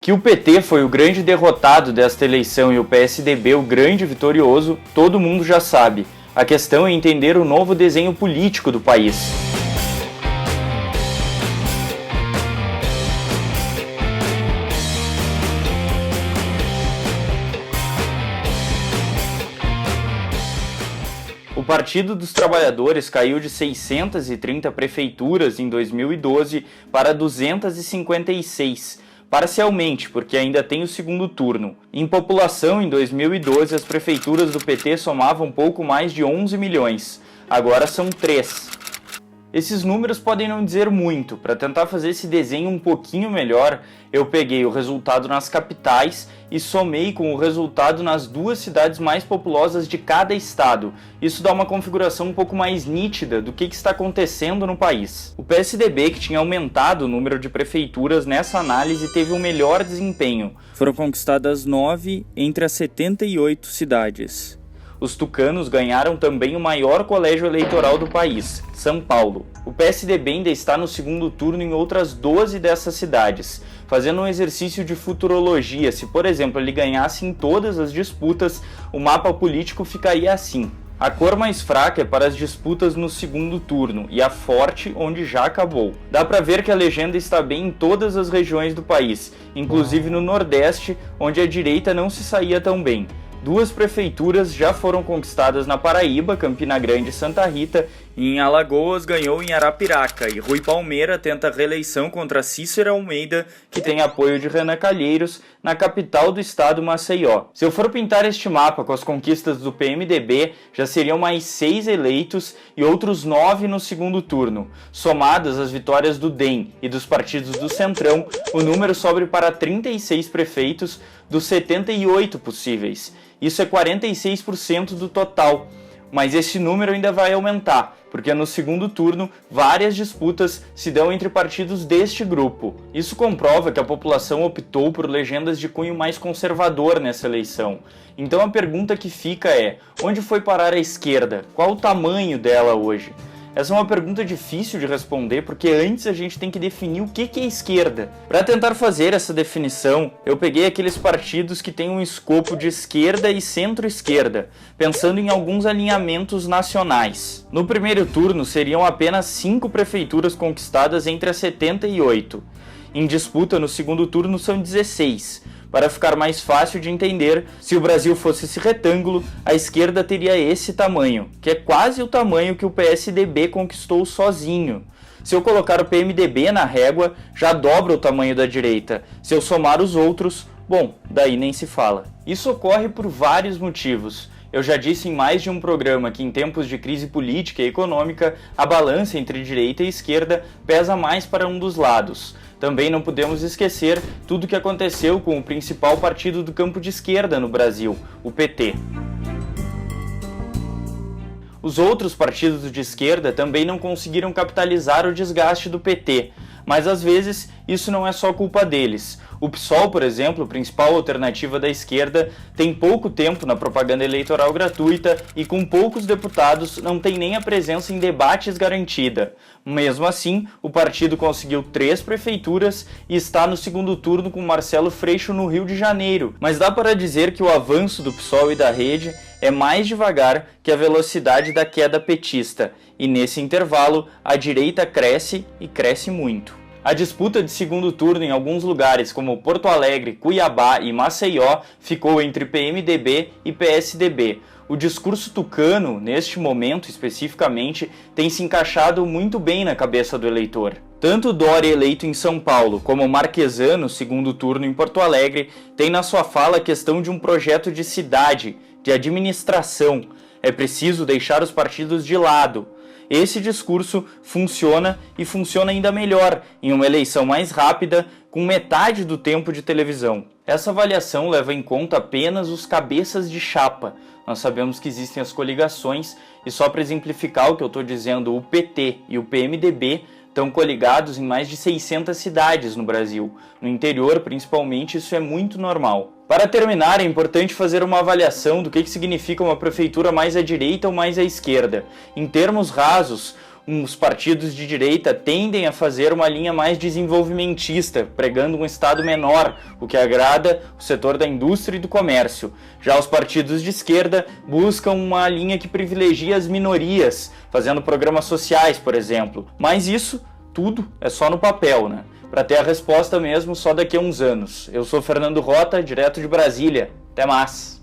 Que o PT foi o grande derrotado desta eleição e o PSDB o grande vitorioso, todo mundo já sabe. A questão é entender o novo desenho político do país. O Partido dos Trabalhadores caiu de 630 prefeituras em 2012 para 256, parcialmente, porque ainda tem o segundo turno. Em população, em 2012, as prefeituras do PT somavam pouco mais de 11 milhões, agora são 3. Esses números podem não dizer muito. Para tentar fazer esse desenho um pouquinho melhor, eu peguei o resultado nas capitais e somei com o resultado nas duas cidades mais populosas de cada estado. Isso dá uma configuração um pouco mais nítida do que está acontecendo no país. O PSDB, que tinha aumentado o número de prefeituras nessa análise, teve um melhor desempenho. Foram conquistadas 9 entre as 78 cidades. Os tucanos ganharam também o maior colégio eleitoral do país, São Paulo. O PSDB ainda está no segundo turno em outras 12 dessas cidades, fazendo um exercício de futurologia. Se, por exemplo, ele ganhasse em todas as disputas, o mapa político ficaria assim. A cor mais fraca é para as disputas no segundo turno e a forte onde já acabou. Dá para ver que a legenda está bem em todas as regiões do país, inclusive no Nordeste, onde a direita não se saía tão bem. 2 prefeituras já foram conquistadas na Paraíba, Campina Grande e Santa Rita, e em Alagoas ganhou em Arapiraca, e Rui Palmeira tenta reeleição contra Cícero Almeida, que tem apoio de Renan Calheiros, na capital do estado, Maceió. Se eu for pintar este mapa com as conquistas do PMDB, já seriam mais 6 eleitos e outros 9 no segundo turno. Somadas as vitórias do DEM e dos partidos do Centrão, o número sobe para 36 prefeitos dos 78 possíveis. Isso é 46% do total, mas esse número ainda vai aumentar, porque no segundo turno várias disputas se dão entre partidos deste grupo. Isso comprova que a população optou por legendas de cunho mais conservador nessa eleição. Então a pergunta que fica é: onde foi parar a esquerda? Qual o tamanho dela hoje? Essa é uma pergunta difícil de responder, porque antes a gente tem que definir o que é esquerda. Para tentar fazer essa definição, eu peguei aqueles partidos que têm um escopo de esquerda e centro-esquerda, pensando em alguns alinhamentos nacionais. No primeiro turno, seriam apenas 5 prefeituras conquistadas entre as 78. Em disputa, no segundo turno, são 16. Para ficar mais fácil de entender, se o Brasil fosse esse retângulo, a esquerda teria esse tamanho, que é quase o tamanho que o PSDB conquistou sozinho. Se eu colocar o PMDB na régua, já dobra o tamanho da direita. Se eu somar os outros, bom, daí nem se fala. Isso ocorre por vários motivos. Eu já disse em mais de um programa que em tempos de crise política e econômica, a balança entre direita e esquerda pesa mais para um dos lados. Também não podemos esquecer tudo o que aconteceu com o principal partido do campo de esquerda no Brasil, o PT. Os outros partidos de esquerda também não conseguiram capitalizar o desgaste do PT, mas às vezes isso não é só culpa deles. O PSOL, por exemplo, principal alternativa da esquerda, tem pouco tempo na propaganda eleitoral gratuita e com poucos deputados não tem nem a presença em debates garantida. Mesmo assim, o partido conseguiu 3 prefeituras e está no segundo turno com Marcelo Freixo no Rio de Janeiro. Mas dá para dizer que o avanço do PSOL e da rede é mais devagar que a velocidade da queda petista, e nesse intervalo a direita cresce e cresce muito. A disputa de segundo turno em alguns lugares como Porto Alegre, Cuiabá e Maceió ficou entre PMDB e PSDB. O discurso tucano, neste momento especificamente, tem se encaixado muito bem na cabeça do eleitor. Tanto Dória, eleito em São Paulo, como Marquesano, segundo turno em Porto Alegre, tem na sua fala a questão de um projeto de cidade, de administração. É preciso deixar os partidos de lado. Esse discurso funciona e funciona ainda melhor em uma eleição mais rápida, com metade do tempo de televisão. Essa avaliação leva em conta apenas os cabeças de chapa. Nós sabemos que existem as coligações e, só para exemplificar o que eu estou dizendo, o PT e o PMDB estão coligados em mais de 600 cidades no Brasil. No interior, principalmente, isso é muito normal. Para terminar, é importante fazer uma avaliação do que significa uma prefeitura mais à direita ou mais à esquerda. Em termos rasos, os partidos de direita tendem a fazer uma linha mais desenvolvimentista, pregando um Estado menor, o que agrada o setor da indústria e do comércio. Já os partidos de esquerda buscam uma linha que privilegia as minorias, fazendo programas sociais, por exemplo. Mas isso tudo é só no papel, né? Para ter a resposta mesmo só daqui a uns anos. Eu sou Fernando Rota, direto de Brasília. Até mais!